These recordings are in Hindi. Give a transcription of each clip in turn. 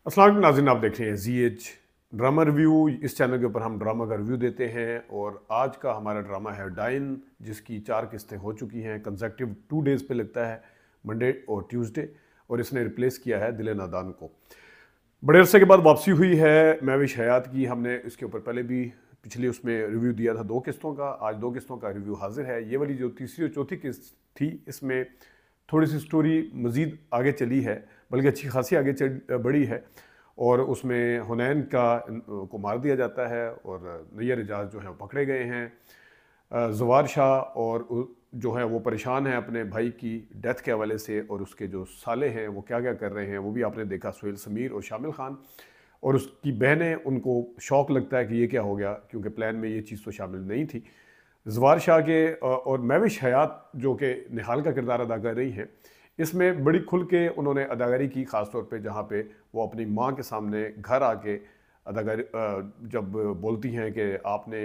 अस्सलाम वालेकुम नाज़रीन, आप देख रहे हैं ZH ड्रामा रिव्यू। इस चैनल के ऊपर हम ड्रामा का रिव्यू देते हैं और आज का हमारा ड्रामा है डाइन, जिसकी 4 किस्तें हो चुकी हैं। कंसेक्टिव 2 डेज़ पे लगता है, मंडे और ट्यूसडे, और इसने रिप्लेस किया है दिल नादान को। बड़े अरसे के बाद वापसी हुई है महविश हयात की। हमने इसके ऊपर पहले भी पिछली उसमें रिव्यू दिया था 2 किस्तों का। आज 2 किस्तों का रिव्यू हाजिर है। ये वाली जो तीसरी और चौथी किस्त थी, इसमें थोड़ी सी स्टोरी मज़ीद आगे चली है, बल्कि अच्छी खासी आगे बढ़ी है। और उसमें हुनैन को मार दिया जाता है और नैयर एजाज जो है वो पकड़े गए हैं। जवार शाह और जो है वो परेशान है अपने भाई की डेथ के हवाले से, और उसके जो साले हैं वो क्या क्या कर रहे हैं वो भी आपने देखा, सुहेल समीर और शामिल खान। और उसकी बहनें, उनको शौक लगता है कि ये क्या हो गया, क्योंकि प्लान में ये चीज़ तो शामिल नहीं थी। जवार शाह के और महविश हयात जो कि निहाल का किरदार अदा कर रही हैं, इसमें बड़ी खुल के उन्होंने अदाकारी की, ख़ास तौर पे जहाँ पे वो अपनी माँ के सामने घर आके अदाकारी जब बोलती हैं कि आपने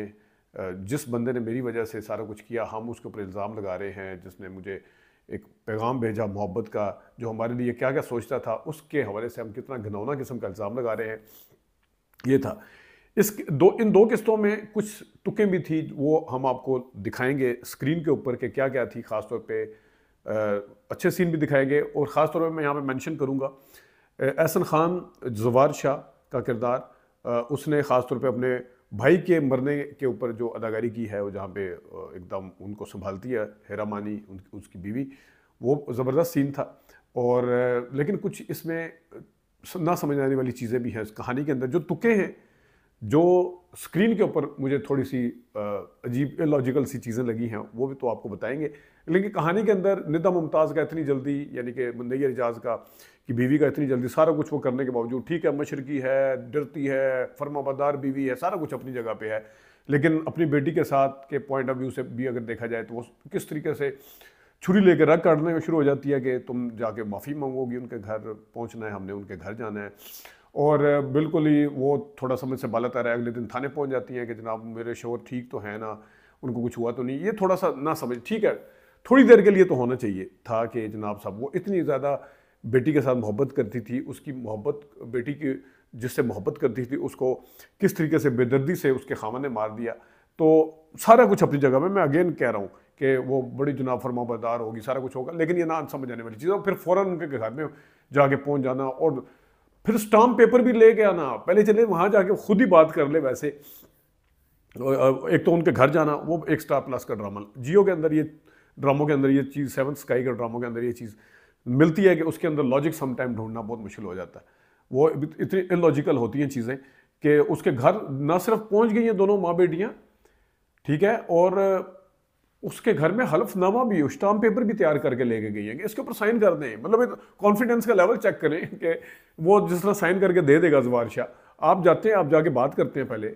जिस बंदे ने मेरी वजह से सारा कुछ किया, हम उसके ऊपर इल्ज़ाम लगा रहे हैं, जिसने मुझे एक पैगाम भेजा मोहब्बत का, जो हमारे लिए क्या क्या सोचता था, उसके हवाले से हम कितना घिनौना किस्म का इल्ज़ाम लगा रहे हैं। ये था इन दो किस्तों में। कुछ तुकें भी थी, वो हम आपको दिखाएंगे स्क्रीन के ऊपर कि क्या क्या थी। ख़ास तौर पे अच्छे सीन भी दिखाएंगे, और ख़ास तौर पे मैं यहाँ पे मेंशन करूँगा एहसन खान, जवार शाह का किरदार, उसने ख़ास तौर पे अपने भाई के मरने के ऊपर जो अदाकारी की है, वो जहाँ पे एकदम उनको संभालती है हेरा मानी, उसकी बीवी, वो ज़बरदस्त सीन था। और लेकिन कुछ इसमें ना समझ आने वाली चीज़ें भी हैं इस कहानी के अंदर। जो तुकें हैं, जो स्क्रीन के ऊपर मुझे थोड़ी सी अजीब इलॉजिकल सी चीज़ें लगी हैं, वो भी तो आपको बताएंगे। लेकिन कहानी के अंदर निदा मुमताज़ का इतनी जल्दी, यानी कि नैयर एजाज का की बीवी का इतनी जल्दी सारा कुछ वो करने के बावजूद, ठीक है मशरकी है, डरती है, फरमाबरदार बीवी है, सारा कुछ अपनी जगह पे है, लेकिन अपनी बेटी के साथ के पॉइंट ऑफ व्यू से भी अगर देखा जाए तो वो किस तरीके से छुरी लेकर रग काटने में शुरू हो जाती है कि तुम जाके माफ़ी मांगोगी, उनके घर पहुंचना है, हमने उनके घर जाना है। और बिल्कुल ही वो थोड़ा समझ से बालत आ रहा है, अगले दिन थाने पहुंच जाती हैं कि जनाब मेरे शोहर ठीक तो है ना, उनको कुछ हुआ तो नहीं। ये थोड़ा सा ना समझ, ठीक है थोड़ी देर के लिए तो होना चाहिए था कि जनाब साहब वो इतनी ज़्यादा बेटी के साथ मोहब्बत करती थी, उसकी मोहब्बत, बेटी की जिससे मोहब्बत करती थी, उसको किस तरीके से बेदर्दी से उसके खामन ने मार दिया। तो सारा कुछ अपनी जगह में, मैं अगेन कह रहा हूँ कि वो बड़ी जनाब फरमाबरदार होगी, सारा कुछ होगा, लेकिन ये ना समझ आने वाली चीज़। और फिर फ़ौरन उनके घर में जाके पहुँच जाना, और फिर स्टाम्प पेपर भी लेके आना, पहले चले वहाँ जाके खुद ही बात कर ले। वैसे एक तो उनके घर जाना, वो एक स्टार प्लस का ड्रामा, जियो के अंदर ये ड्रामों के अंदर ये चीज़, 7 स्काई के ड्रामों के अंदर ये चीज़ मिलती है कि उसके अंदर लॉजिक समटाइम ढूंढना बहुत मुश्किल हो जाता है। वो इतनी इलॉजिकल होती हैं चीज़ें कि उसके घर ना सिर्फ पहुंच गई हैं दोनों माँ बेटियां, ठीक है, और उसके घर में हलफनामा भी, स्टाम्प पेपर भी तैयार करके लेके गई है कि इसके ऊपर साइन कर दें। मतलब कॉन्फिडेंस का लेवल चेक करें कि वो जिस तरह साइन करके दे देगा जवार शाह। आप जाते हैं, आप जाके बात करते हैं, पहले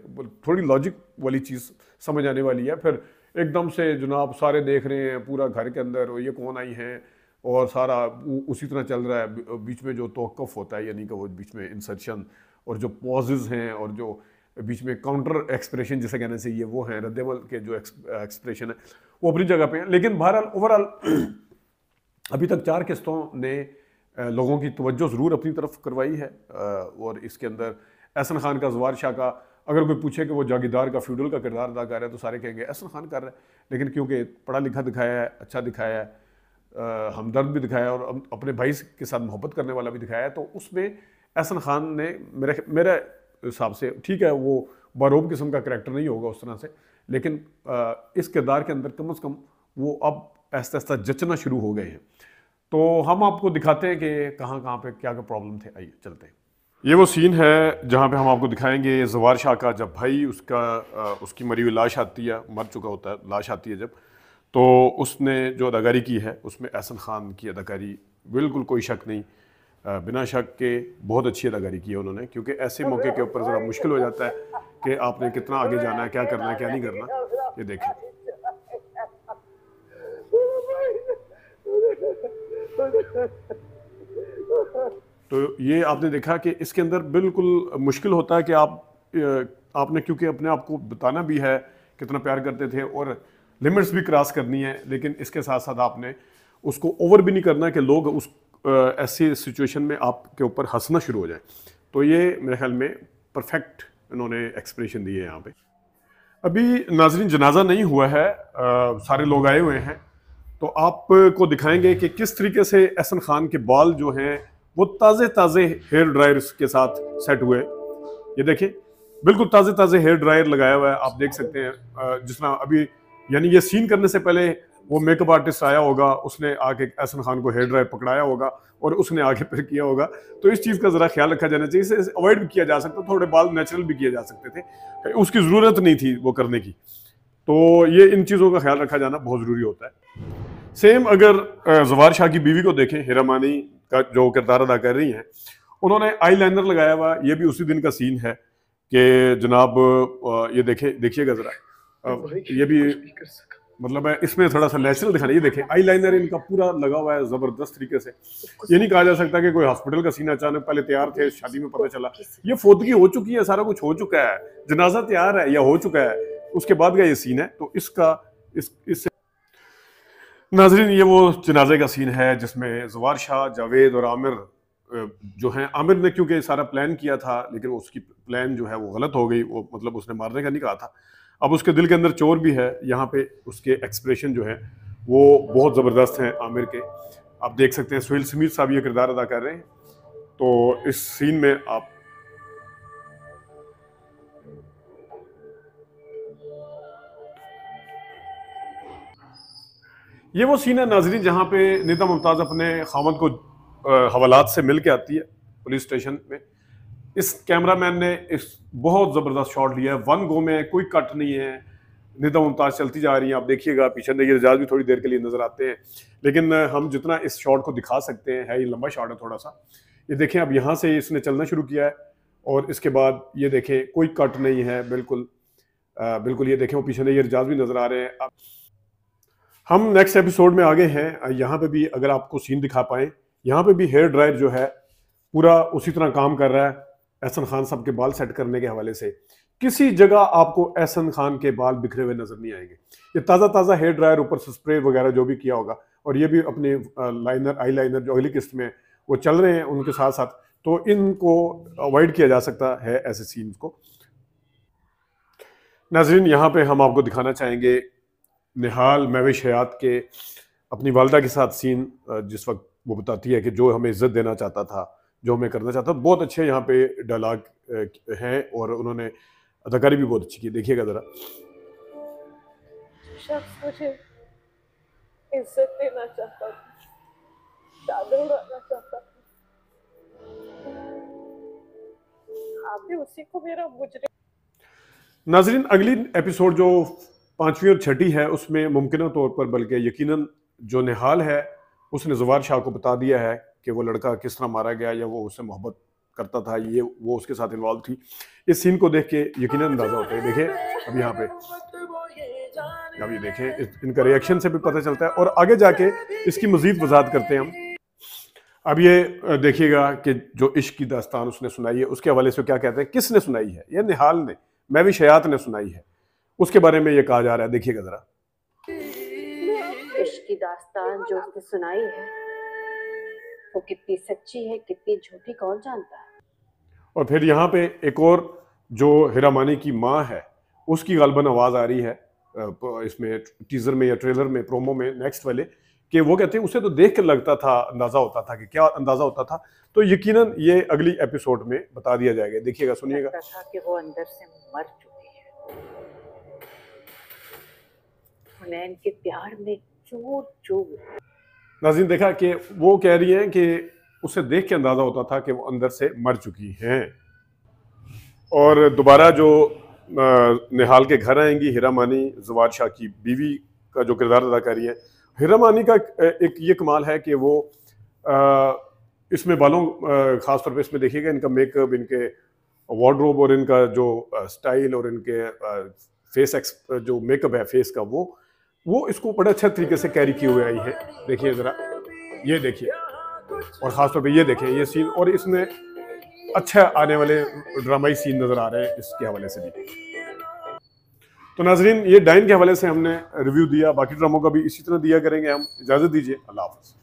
थोड़ी लॉजिक वाली चीज़ समझ आने वाली है, फिर एकदम से जनाब सारे देख रहे हैं पूरा घर के अंदर, और ये कौन आई हैं, और सारा उसी तरह चल रहा है। बीच में जो तवक्कुफ होता है, यानी कि वो बीच में इंसर्शन और जो पॉजेज हैं, और जो बीच में काउंटर एक्सप्रेशन जिसे कहना चाहिए, वो हैं रद्देमल के जो एक्सप्रेशन है, वो अपनी जगह पे हैं। लेकिन बहरहाल ओवरऑल अभी तक 4 किस्तों ने लोगों की तवज्जो ज़रूर अपनी तरफ करवाई है। और इसके अंदर एहसन खान का, जवार शाह का, अगर कोई पूछे कि वो जागीरदार का, फ्यूडल का किरदार अदा कर रहा है, तो सारे कहेंगे एहसन खान कर रहा है। लेकिन क्योंकि पढ़ा लिखा दिखाया है, अच्छा दिखाया है, हमदर्द भी दिखाया है, और अपने भाई के साथ मोहब्बत करने वाला भी दिखाया है, तो उसमें एहसन खान ने मेरे हिसाब से, ठीक है वो बारोब किस्म का करैक्टर नहीं होगा उस तरह से, लेकिन इस किरदार के अंदर कम से कम वो अब ऐसा ऐसा जचना शुरू हो गए हैं। तो हम आपको दिखाते हैं कि कहाँ कहाँ पे क्या क्या प्रॉब्लम थे। आइए चलते हैं। ये वो सीन है जहाँ पे हम आपको दिखाएंगे जवार शाह का, जब भाई उसकी मरी हुई लाश आती है, मर चुका होता है, लाश आती है जब, तो उसने जो अदाकारी की है उसमें एहसन खान की अदाकारी बिल्कुल कोई शक नहीं, बिना शक के बहुत अच्छी अदाकारी की है उन्होंने। क्योंकि ऐसे मौके के ऊपर ज़रा मुश्किल हो जाता है कि आपने कितना आगे जाना है, क्या करना है, क्या नहीं करना। ये देखें, तो ये आपने देखा कि इसके अंदर बिल्कुल मुश्किल होता है कि आपने, क्योंकि अपने आप को बताना भी है कितना प्यार करते थे, और लिमिट्स भी क्रॉस करनी है, लेकिन इसके साथ साथ आपने उसको ओवर भी नहीं करना कि लोग उस ऐसी सिचुएशन में आपके ऊपर हंसना शुरू हो जाए। तो ये मेरे ख्याल में परफेक्ट इन्होंने एक्सप्रेशन दिए यहाँ पे। अभी नाजरीन जनाजा नहीं हुआ है, सारे लोग आए हुए हैं, तो आपको दिखाएंगे कि किस तरीके से एहसन खान के बाल जो हैं वो ताज़े ताज़े हेयर ड्रायर्स के साथ सेट हुए। ये देखें, बिल्कुल ताज़े ताज़े हेयर ड्रायर लगाया हुआ है, आप देख सकते हैं। जिस तरह अभी यानी ये सीन करने से पहले वो मेकअप आर्टिस्ट आया होगा, उसने आके एहसन खान को हेयर ड्रायर पकड़ाया होगा और उसने आगे फिर किया होगा। तो इस चीज़ का ज़रा ख्याल रखा जाना चाहिए, इसे अवॉइड भी किया जा सकता, थोड़े बाल नेचुरल भी किए जा सकते थे, उसकी ज़रूरत नहीं थी वो करने की। तो ये इन चीज़ों का ख्याल रखा जाना बहुत ज़रूरी होता है। सेम अगर जवार शाह की बीवी को देखें, हीरा मानी का जो किरदार अदा कर रही हैं, उन्होंने आई लाइनर लगाया हुआ। ये भी उसी दिन का सीन है कि जनाब ये देखिएगा ज़रा, ये भी मतलब है इसमें थोड़ा सा नेचुरल दिखाना। ये देखें आई लाइनर इनका पूरा लगा हुआ है ज़बरदस्त तरीके से। ये नहीं कहा जा सकता कि कोई हॉस्पिटल का सीन अचानक पहले तैयार थे, शादी में पता चला। ये फोदगी हो चुकी है, सारा कुछ हो चुका है, जनाजा तैयार है या हो चुका है, उसके बाद का ये सीन है। तो इसका इससे नाजरीन ये वो जनाजे का सीन है जिसमें जवार शाह, जावेद और आमिर जो हैं, आमिर ने क्योंकि सारा प्लान किया था लेकिन उसकी प्लान जो है वो गलत हो गई, वो मतलब उसने मारने का नहीं कहा था। अब उसके दिल के अंदर चोर भी है। यहाँ पे उसके एक्सप्रेशन जो है वो बहुत ज़बरदस्त हैं आमिर के। आप देख सकते हैं सुहेल स्मिथ साहब ये किरदार अदा कर रहे हैं। तो इस सीन में आप ये वो सीन है नाजरीन जहाँ पे निदा मुमताज़ अपने खामद को हवालात से मिल के आती है पुलिस स्टेशन में। इस कैमरामैन ने इस बहुत ज़बरदस्त शॉट लिया है, वन गो में, कोई कट नहीं है। निदा मुमताज़ चलती जा रही हैं, आप देखिएगा पीछे नज़ीर एजाज भी थोड़ी देर के लिए नज़र आते हैं, लेकिन हम जितना इस शॉट को दिखा सकते हैं, है ये लंबा शॉट है थोड़ा सा। ये देखें, अब यहाँ से इसने चलना शुरू किया है और इसके बाद ये देखें कोई कट नहीं है, बिल्कुल बिल्कुल। ये देखें वो पीछे नज़ीर एजाज भी नज़र आ रहे हैं। हम नेक्स्ट एपिसोड में आगे हैं। यहाँ पे भी अगर आपको सीन दिखा पाएँ, यहाँ पे भी हेयर ड्रायर जो है पूरा उसी तरह काम कर रहा है एहसन खान साहब के बाल सेट करने के हवाले से। किसी जगह आपको एहसन खान के बाल बिखरे हुए नजर नहीं आएंगे। ये ताज़ा ताज़ा हेयर ड्रायर, ऊपर से स्प्रे वगैरह जो भी किया होगा, और ये भी अपने लाइनर, आई लाइनर जो अगली किस्त में वो चल रहे हैं उनके साथ साथ, तो इनको अवॉइड किया जा सकता है ऐसे सीन्स को। नाजरीन यहाँ पे हम आपको दिखाना चाहेंगे निहाल महविश हयात के अपनी वालदा के साथ सीन, जिस वक्त वो बताती है कि जो हमें इज्जत देना चाहता था, जो हमें करना चाहता था। बहुत अच्छे यहाँ पे डायलॉग हैं और उन्होंने अदाकारी भी बहुत अच्छी की। देखिएगा जरा। शख्स मुझे इज्जत देना चाहता था, चादर उड़ाना चाहता था, आपने उसी को मेरा मुजरिम। नाजरीन अगली एपिसोड जो 5वीं और 6ठी है उसमें मुमकिन तौर पर, बल्कि यकीनन, जो निहाल है उसने जवार शाह को बता दिया है कि वो लड़का किस तरह मारा गया या वो उससे मोहब्बत करता था, ये वो उसके साथ इन्वॉल्व थी। इस सीन को देख के यकीनन अंदाजा होता है। देखें अब यहाँ पे, अब ये देखें इनका रिएक्शन से भी पता चलता है, और आगे जाके इसकी मजीद वजाहत करते हैं हम। अब ये देखिएगा कि जो इश्क की दास्तान उसने सुनाई है उसके हवाले से क्या कहते हैं, किसने सुनाई है? ये निहाल ने, महविश हयात ने सुनाई है, उसके बारे में ये कहा जा रहा है। देखिएगा जरा। इश्क की दास्तान जो उसने सुनाई है वो कितनी सच्ची है, कितनी झूठी, कौन जानता है। और फिर यहाँ पे एक और जो हीरा मानी की माँ है उसकी गालबन आवाज़ आ रही है इसमें टीजर में या ट्रेलर में, प्रोमो में, नेक्स्ट वाले, कि वो कहते हैं उसे तो देख के लगता था, अंदाजा होता था कि क्या अंदाजा होता था। तो यकीनन ये अगली एपिसोड में बता दिया जाएगा। देखिएगा, सुनिएगा। लगता था कि वो अंदर से मर चुकी है, हुनैन के प्यार में चूर चूर। नाज़रीन देखा कि वो कह रही हैं कि उसे देख के अंदाजा होता था कि वो अंदर से मर चुकी हैं। और दोबारा जो निहाल के घर आएंगी हीरा मानी, जवार शाह की बीवी का जो किरदार अदा कर रही है। हीरा मानी का एक ये कमाल है कि वो इसमें बालों, खासतौर पे इसमें देखिएगा इनका मेकअप, इनके वार्डरोब और इनका जो स्टाइल और इनके फेस जो मेकअप है फेस का, वो इसको बड़े अच्छे तरीके से कैरी किए हुए आई है। देखिए ज़रा, ये देखिए, और ख़ासतौर पे ये देखिए ये सीन, और इसमें अच्छा आने वाले ड्रामाई सीन नज़र आ रहे हैं इसके हवाले से भी। तो नाजरीन ये डाइन के हवाले से हमने रिव्यू दिया, बाकी ड्रामों का भी इसी तरह दिया करेंगे हम। इजाज़त दीजिए, अल्लाह हाफ़िज़।